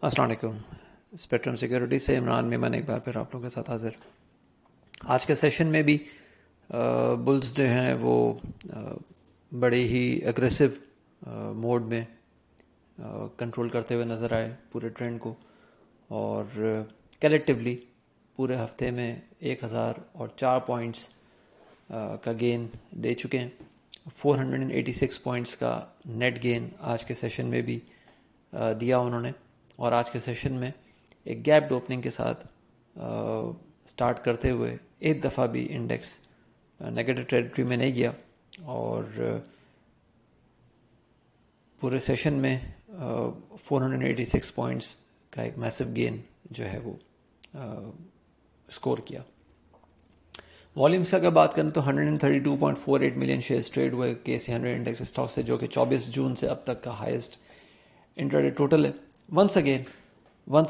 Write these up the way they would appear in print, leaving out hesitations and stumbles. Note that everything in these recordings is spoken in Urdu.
السلام علیکم. اسپیکٹرم سیکیورٹی سے عمران میمن ایک بار پھر آپ لوگوں کے ساتھ حاضر. آج کے سیشن میں بھی بلز جو ہیں وہ بڑے ہی اگریسو موڈ میں کنٹرول کرتے ہوئے نظر آئے پورے ٹرینڈ کو, اور کلیکٹیولی پورے ہفتے میں 1004 پوائنٹس کا گین دے چکے ہیں. 486 پوائنٹس کا نیٹ گین آج کے سیشن میں بھی دیا انہوں نے, اور آج کے سیشن میں ایک گیپ اوپننگ کے ساتھ سٹارٹ کرتے ہوئے ایک دفعہ بھی انڈیکس نیگیٹو ٹریٹری میں نہیں گیا, اور پورے سیشن میں 486 پوائنٹس کا ایک میسو گین جو ہے وہ اسکور کیا. والیومس کا اگر بات کریں تو 132.48 ملین شیئرز ٹریڈ ہوئے KC 100 انڈیکس اسٹاک سے, جو کہ 24 جون سے اب تک کا ہائیسٹ انٹراڈے ٹوٹل ہے. ونس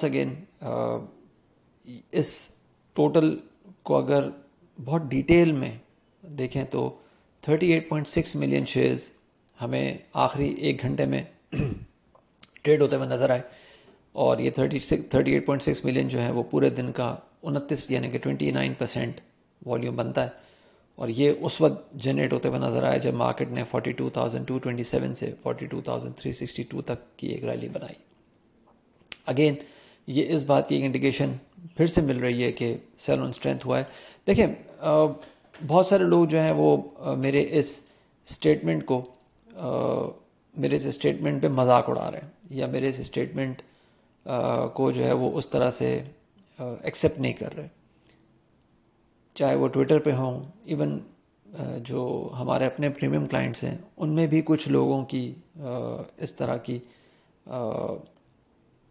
اگین اس ٹوٹل کو اگر بہت ڈیٹیل میں دیکھیں تو 38.6 ملین شیئرز ہمیں آخری ایک گھنٹے میں ٹریڈ ہوتے ہوئے نظر آئے, اور یہ 38.6 ملین جو ہے وہ پورے دن کا 29 یعنی کہ 29% والیوم بنتا ہے, اور یہ اس وقت جنریٹ ہوتے ہوئے نظر آیا جب مارکیٹ نے 42,227 سے 42,362 تک کی ایک ریلی بنائی. اگین یہ اس بات کی ایک انڈیکیشن پھر سے مل رہی ہے کہ سیل آن اسٹرینتھ ہوا ہے. دیکھیں بہت سارے لوگ جو ہیں وہ میرے اس اسٹیٹمنٹ پہ مذاق اڑا رہے ہیں, یا میرے اس اسٹیٹمنٹ کو جو ہے وہ اس طرح سے ایکسیپٹ نہیں کر رہے, چاہے وہ ٹویٹر پہ ہوں, ایون جو ہمارے اپنے پریمیم کلائنٹس ہیں ان میں بھی کچھ لوگوں کی اس طرح کی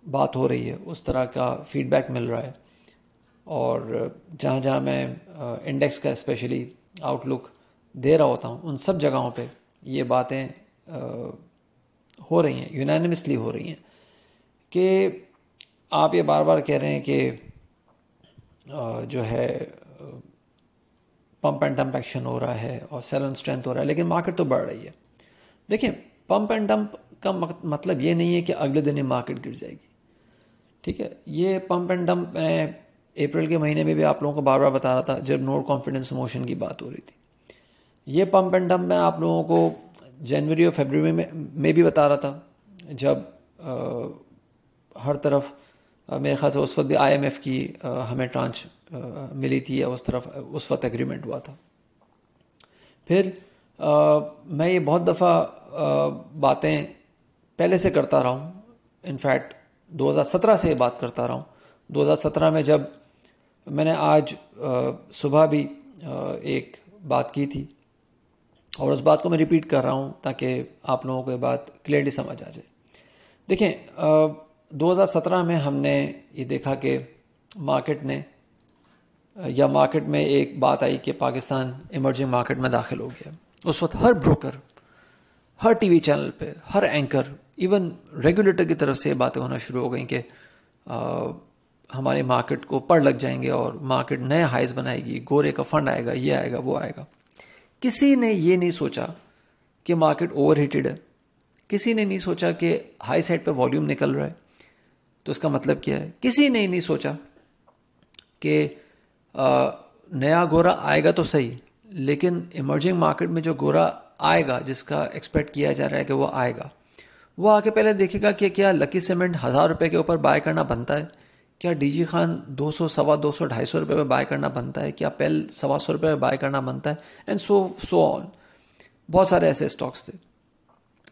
بات ہو رہی ہے, اس طرح کا فیڈ بیک مل رہا ہے. اور جہاں جہاں میں انڈیکس کا اسپیشلی آؤٹ لک دے رہا ہوتا ہوں ان سب جگہوں پہ یہ باتیں ہو رہی ہیں, یونانیمسلی ہو رہی ہیں, کہ آپ یہ بار بار کہہ رہے ہیں کہ جو ہے پمپ اینڈ ڈمپ ایکشن ہو رہا ہے اور سیل آن اسٹرینتھ ہو رہا ہے, لیکن مارکیٹ تو بڑھ رہی ہے. دیکھیں پمپ اینڈ ڈمپ کا مطلب یہ نہیں ہے کہ اگلے دن ہی مارکیٹ گر جائے گی, ٹھیک ہے. یہ پمپ اینڈ ڈمپ میں اپریل کے مہینے میں بھی آپ لوگوں کو بار بار بتا رہا تھا جب نوٹ کانفیڈنس موشن کی بات ہو رہی تھی. یہ پمپ اینڈ ڈمپ میں آپ لوگوں کو جنوری اور فیبروری میں بھی بتا رہا تھا, جب ہر طرف میرے خیال سے اس وقت بھی IMF کی ہمیں ٹرانچ ملی تھی, یا اس وقت ایگریمنٹ ہوا تھا. پھر میں یہ بہت دفعہ باتیں پہلے سے کرتا رہا ہوں, انفیکٹ 2017 سے یہ بات کرتا رہا ہوں. 2017 میں جب میں نے آج صبح بھی ایک بات کی تھی, اور اس بات کو میں ریپیٹ کر رہا ہوں تاکہ آپ لوگوں کو یہ بات کلیئرلی سمجھ آ جائے. دیکھیں 2017 میں ہم نے یہ دیکھا کہ مارکیٹ میں ایک بات آئی کہ پاکستان ایمرجنگ مارکیٹ میں داخل ہو گیا. اس وقت ہر بروکر, ہر ٹی وی چینل پہ, ہر اینکر, ایون ریگولیٹر کی طرف سے یہ باتیں ہونا شروع ہو گئیں کہ ہمارے مارکیٹ کو پڑ لگ جائیں گے اور مارکیٹ نئے ہائیز بنائے گی, گورے کا فنڈ آئے گا, یہ آئے گا, وہ آئے گا. کسی نے یہ نہیں سوچا کہ مارکیٹ اوور ہیٹڈ ہے, کسی نے نہیں سوچا کہ ہائی سائڈ پہ والیوم نکل رہا ہے. تو اس کا مطلب کیا ہے, کسی نے نہیں سوچا کہ نیا گورا آئے گا تو صحیح, لیکن ایمرجنگ مارکیٹ میں جو گورا آئے گا جس کا ایکسپیکٹ کیا جا رہا ہے کہ وہ آئے گا, وہ آ کے پہلے دیکھے گا کہ کیا لکی سیمنٹ 1000 روپے کے اوپر بائی کرنا بنتا ہے, کیا ڈی جی خان 200, 250, 250 روپے پہ بائی کرنا بنتا ہے, کیا پیل 125 روپے پہ بائی کرنا بنتا ہے, اینڈ سو آن. بہت سارے ایسے اسٹاکس تھے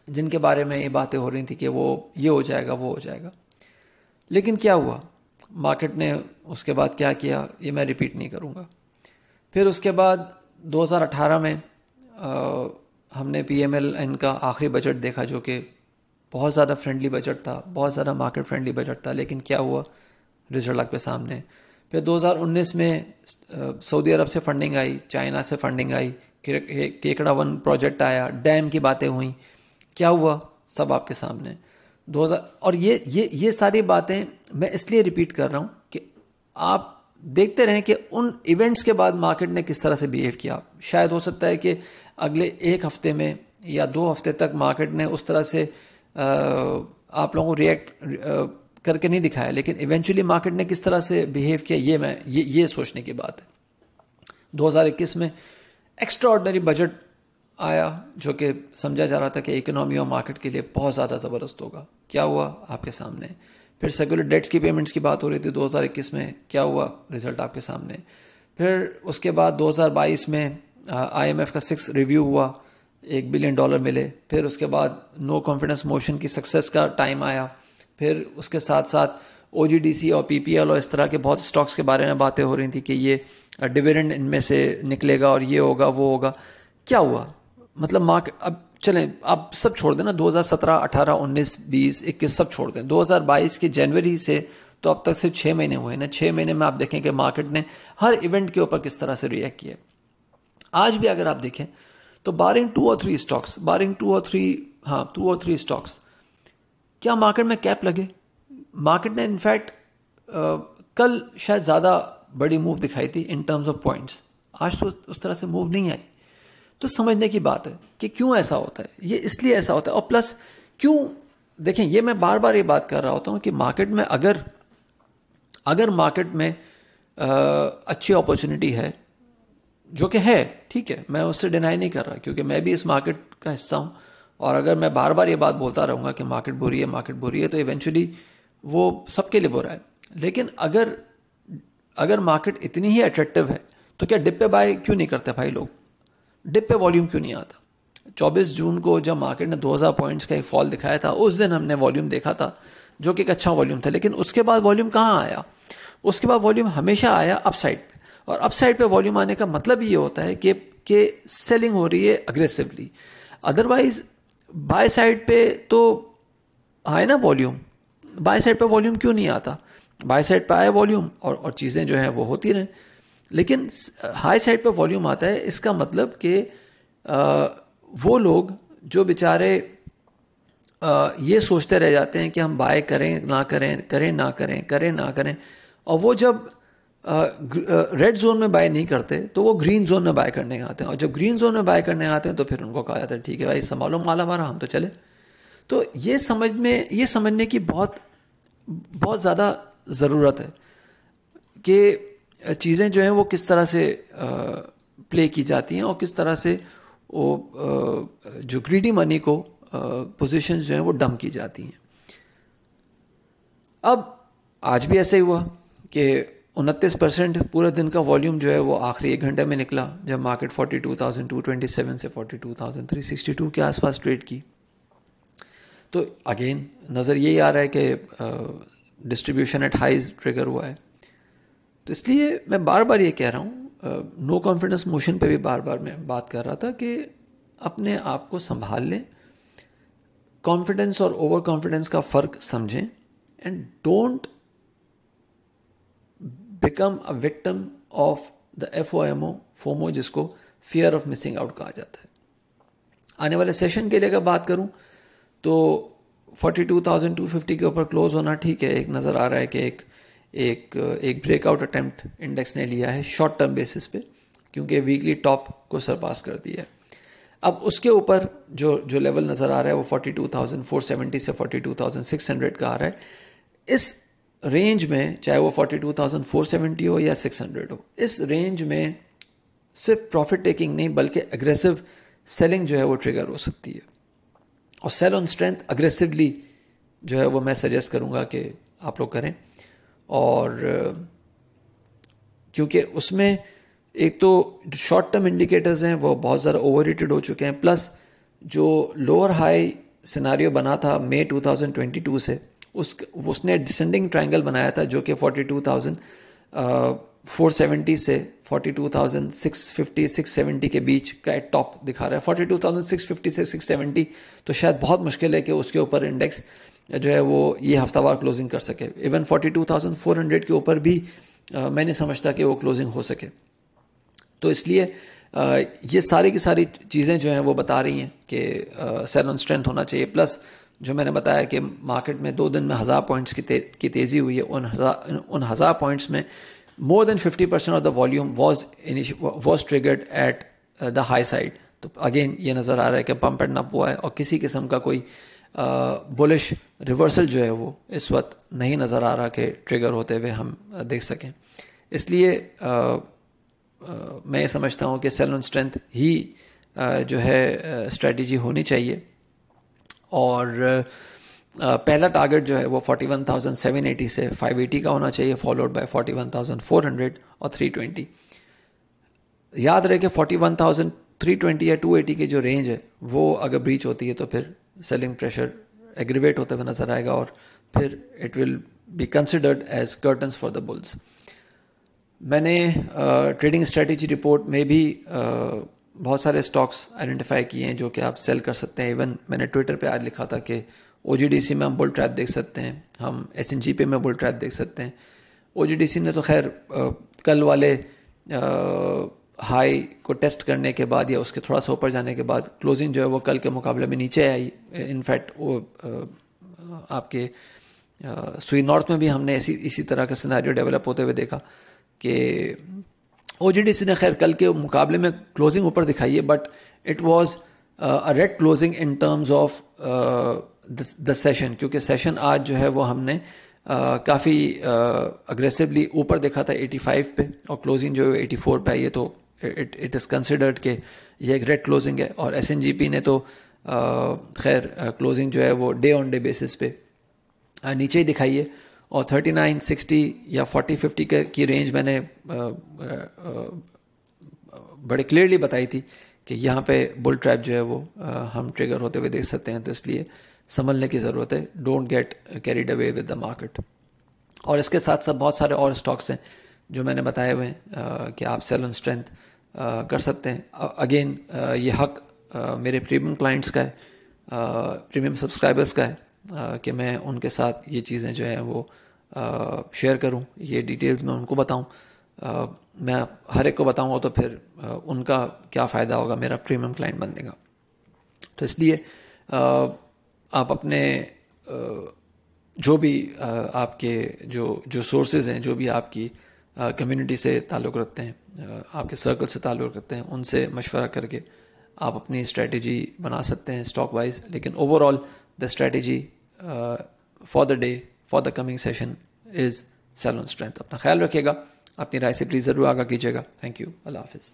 جن کے بارے میں یہ باتیں ہو رہی تھیں کہ وہ یہ ہو جائے گا, وہ ہو جائے گا. لیکن کیا ہوا, مارکیٹ نے اس کے بعد کیا کیا یہ میں ریپیٹ نہیں کروں گا. پھر اس کے بعد 2018 میں ہم نے PMLN کا آخری بجٹ دیکھا, جو کہ بہت زیادہ فرینڈلی بجٹ تھا, بہت زیادہ مارکیٹ فرینڈلی بجٹ تھا, لیکن کیا ہوا, رزلٹ آپ کے سامنے. پھر 2019 میں سعودی عرب سے فنڈنگ آئی, چائنا سے فنڈنگ آئی, کیکڑا 1 پروجیکٹ آیا, ڈیم کی باتیں ہوئیں, کیا ہوا سب آپ کے سامنے. اور یہ ساری باتیں میں اس لیے ریپیٹ کر رہا ہوں کہ آپ دیکھتے رہیں کہ ان ایونٹس کے بعد مارکیٹ نے کس طرح سے بیہیو کیا. شاید ہو سکتا ہے کہ اگلے ایک ہفتے میں یا 2 ہفتے تک مارکیٹ نے اس طرح سے آپ لوگوں کو ریئیکٹ کر کے نہیں دکھایا, لیکن ایونچولی مارکیٹ نے کس طرح سے بیہیو کیا یہ سوچنے کی بات ہے. 2021 میں ایکسٹرا آرڈنری بجٹ آیا جو کہ سمجھا جا رہا تھا کہ اکنامی اور مارکیٹ کے لیے بہت زیادہ زبردست ہوگا. کیا ہوا آپ کے سامنے. پھر سیکولر ڈیٹس کی پیمنٹس کی بات ہو رہی تھی 2021 میں, کیا ہوا رزلٹ آپ کے سامنے. پھر اس کے بعد 2022 میں IMF کا 6 ریویو ہوا, $1 بلین ملے. پھر اس کے بعد نو کانفیڈنس موشن کی سکسیس کا ٹائم آیا. پھر اس کے ساتھ ساتھ OGDC اور PPL اور اس طرح کے بہت اسٹاکس کے بارے میں باتیں ہو رہی تھیں کہ یہ ڈیویڈنڈ ان میں سے نکلے گا اور یہ ہوگا وہ ہوگا. کیا ہوا مطلب مارکیٹ, اب چلیں آپ سب چھوڑ دیں نا, 2017, 18, 19, 20, 21 سب چھوڑ دیں. 2022 کے جنوری سے تو اب تک صرف 6 مہینے ہوئے نا. 6 مہینے میں آپ دیکھیں کہ مارکیٹ نے ہر ایونٹ کے اوپر کس طرح سے ریئیکٹ کیا. آج بھی اگر آپ دیکھیں تو barring 2 or 3 stocks, 2 or 3 stocks, کیا مارکیٹ میں کیپ لگے. مارکیٹ نے انفیکٹ کل شاید زیادہ بڑی موو دکھائی تھی ان ٹرمز آف پوائنٹس, آج تو اس طرح سے موو نہیں آئی. تو سمجھنے کی بات ہے کہ کیوں ایسا ہوتا ہے. یہ اس لیے ایسا ہوتا ہے, اور پلس کیوں دیکھیں, یہ میں بار بار یہ بات کر رہا ہوتا ہوں کہ مارکیٹ میں اگر مارکیٹ میں اچھی اپرچونٹی ہے, جو کہ ہے ٹھیک ہے, میں اس سے ڈینائی نہیں کر رہا کیونکہ میں بھی اس مارکیٹ کا حصہ ہوں, اور اگر میں بار بار یہ بات بولتا رہوں گا کہ مارکیٹ بری ہے تو ایونچولی وہ سب کے لیے برا ہے. لیکن اگر مارکیٹ اتنی ہی اٹریکٹیو ہے تو کیا ڈپ پہ بائی کیوں نہیں کرتے بھائی لوگ. ڈپ پہ والیوم کیوں نہیں آتا. 24 جون کو جب مارکیٹ نے 2000 پوائنٹس کا ایک فال دکھایا تھا, اس دن ہم نے والیوم دیکھا تھا جو کہ ایک اچھا والیوم تھا. لیکن اس کے بعد والیوم کہاں آیا. اس کے بعد والیوم ہمیشہ آیا اپ سائڈ پہ, اور اپ سائڈ پہ والیوم آنے کا مطلب یہ ہوتا ہے کہ سیلنگ ہو رہی ہے اگریسولی. ادروائز بائی سائڈ پہ تو آئے نا والیوم, بائی سائڈ پہ والیوم کیوں نہیں آتا. بائی سائڈ پہ آئے والیوم اور چیزیں جو ہیں وہ ہوتی رہیں. لیکن ہائی سائڈ پہ والیوم آتا ہے, اس کا مطلب کہ وہ لوگ جو بیچارے یہ سوچتے رہ جاتے ہیں کہ ہم بائی کریں نہ کریں, اور وہ جب ریڈ زون میں بائی نہیں کرتے تو وہ گرین زون میں بائی کرنے آتے ہیں, اور جب گرین زون میں بائی کرنے آتے ہیں تو پھر ان کو کہا جاتا ہے ٹھیک ہے بھائی سنبھالو مال ہمارا, ہم تو چلے. تو یہ سمجھنے کی بہت زیادہ ضرورت ہے کہ چیزیں جو ہیں وہ کس طرح سے پلے کی جاتی ہیں, اور کس طرح سے وہ جو گریڈی منی کو پوزیشنز جو ہیں وہ ڈمپ کی جاتی ہیں. اب آج بھی ایسا ہی ہوا کہ 29% پورے دن کا والیوم جو ہے وہ آخری 1 گھنٹے میں نکلا, جب مارکیٹ 42,227 سے 42,362 کے آس پاس ٹریڈ کی. تو اگین نظر یہی آ رہا ہے کہ ڈسٹریبیوشن ایٹ ہائیز ٹریگر ہوا ہے. تو اس لیے میں بار بار یہ کہہ رہا ہوں, نو کانفیڈنس موشن پہ بھی بار بار میں بات کر رہا تھا کہ اپنے آپ کو سنبھال لیں, کانفیڈنس اور اوور کانفیڈنس کا فرق سمجھیں, and don't become a victim of the FOMO, جس کو فیئر آف مسنگ آؤٹ کہا جاتا ہے. آنے والے سیشن کے لیے اگر بات کروں تو 42,250 کے اوپر کلوز ہونا ٹھیک ہے. ایک نظر آ رہا ہے کہ ایک بریک آؤٹ اٹیمپٹ انڈیکس نے لیا ہے شارٹ ٹرم بیسس پہ, کیونکہ ویکلی ٹاپ کو سرپاس کر دیا ہے. اب اس کے اوپر جو لیول نظر آ رہا ہے وہ 42,470 سے 42,600 کا آ رہا ہے. اس رینج میں چاہے وہ 42,470 ہو یا 600 ہو, اس رینج میں صرف پروفٹ ٹیکنگ نہیں بلکہ اگریسو سیلنگ جو ہے وہ ٹریگر ہو سکتی ہے. اور سیل آن اسٹرینتھ اگریسولی جو ہے وہ میں سجیسٹ کروں گا کہ آپ لوگ کریں. اور کیونکہ اس میں ایک تو شارٹ ٹرم انڈیکیٹرز ہیں وہ بہت زیادہ اوور ریٹڈ ہو چکے ہیں, پلس جو لوور ہائی سیناریو بنا تھا مئی 2022 سے, اس نے ڈسینڈنگ ٹرائنگل بنایا تھا جو کہ 42,470 سے 42,650 670 کے بیچ کا ایک ٹاپ دکھا رہا ہے. 42,650 سے 670 تو شاید بہت مشکل ہے کہ اس کے اوپر انڈیکس جو ہے وہ یہ ہفتہ وار کلوزنگ کر سکے. ایون 42,400 کے اوپر بھی میں نہیں سمجھتا کہ وہ کلوزنگ ہو سکے. تو اس لیے یہ ساری کی ساری چیزیں جو ہیں وہ بتا رہی ہیں کہ سیل آن اسٹرینتھ ہونا چاہیے. پلس جو میں نے بتایا کہ مارکیٹ میں 2 دن میں 1000 پوائنٹس کی تیزی ہوئی ہے, ان 1000 پوائنٹس میں more than 50% of the volume was triggered at the high side. تو اگین یہ نظر آ رہا ہے کہ پمپ اینڈ اپ ہوا ہے اور کسی قسم کا کوئی بولش ریورسل جو ہے وہ اس وقت نہیں نظر آ رہا کہ ٹریگر ہوتے ہوئے ہم دیکھ سکیں. اس لیے میں یہ سمجھتا ہوں کہ سیل آن اسٹرینتھ ہی جو ہے اسٹریٹجی ہونی چاہیے. اور پہلا ٹارگٹ جو ہے وہ 41,780 سے 580 کا ہونا چاہیے, فالوڈ بائی 41,400 اور 320. یاد رہے کہ 41,320 یا 280 کی جو رینج ہے وہ اگر بریچ ہوتی ہے تو پھر سیلنگ پریشر ایگریویٹ ہوتے ہوئے نظر آئے گا, اور پھر it will be considered as curtains for the bulls. میں نے ٹریڈنگ اسٹریٹجی رپورٹ میں بھی بہت سارے اسٹاکس آئیڈینٹیفائی کیے ہیں جو کہ آپ سیل کر سکتے ہیں. ایون میں نے ٹویٹر پہ آج لکھا تھا کہ OGDC میں ہم بل ٹریپ دیکھ سکتے ہیں, ہم SNG میں بل ٹریپ دیکھ سکتے ہیں. OGDC نے تو خیر کل والے ہائی کو ٹیسٹ کرنے کے بعد یا اس کے تھوڑا سا اوپر جانے کے بعد کلوزنگ جو ہے وہ کل کے مقابلے میں نیچے آئی. انفیکٹ وہ آپ کے سوئی نارتھ میں بھی ہم نے اسی طرح کا سیناریو ڈیولپ ہوتے ہوئے دیکھا کہ OGDC نے خیر کل کے مقابلے میں کلوزنگ اوپر دکھائی ہے, but it was a red closing in terms of the session, کیونکہ سیشن آج جو ہے وہ ہم نے کافی اگریسولی اوپر دیکھا تھا 85 پہ, اور کلوزنگ جو ہے 84 پہ آئی ہے. تو اٹ از کنسیڈرڈ کہ یہ ایک ریڈ کلوزنگ ہے. اور SNGP نے تو خیر کلوزنگ جو ہے وہ ڈے آن ڈے بیسس پہ نیچے ہی دکھائی ہے, اور 3960 یا 4050 کی رینج میں نے بڑے کلیئرلی بتائی تھی کہ یہاں پہ بل ٹریپ جو ہے وہ ہم ٹریگر ہوتے ہوئے دیکھ سکتے ہیں. تو اس لیے سنبھلنے کی ضرورت ہے, don't get carried away with the market. اور اس کے ساتھ ساتھ بہت سارے اور اسٹاکس ہیں جو میں نے بتائے ہوئے ہیں کہ آپ سیل آن اسٹرینتھ کر سکتے ہیں. اگین یہ حق میرے پریمیم کلائنٹس کا ہے, پریمیم سبسکرائبرس کا ہے کہ میں ان کے ساتھ یہ چیزیں جو ہیں وہ شیئر کروں, یہ ڈیٹیلز میں ان کو بتاؤں. میں ہر ایک کو بتاؤں گا تو پھر ان کا کیا فائدہ ہوگا میرا پریمیم کلائنٹ بننے کا. تو اس لیے آپ اپنے جو بھی آپ کے جو سورسز ہیں, جو بھی آپ کی کمیونٹی سے تعلق رکھتے ہیں, آپ کے سرکل سے تعلق رکھتے ہیں, ان سے مشورہ کر کے آپ اپنی اسٹریٹجی بنا سکتے ہیں اسٹاک وائز. لیکن overall the strategy for the day, for the coming session is sell on strength. اپنا خیال رکھیے گا, اپنی رائے سے پلیز ضرور آگاہ کیجیے گا. تھینک یو, اللہ حافظ.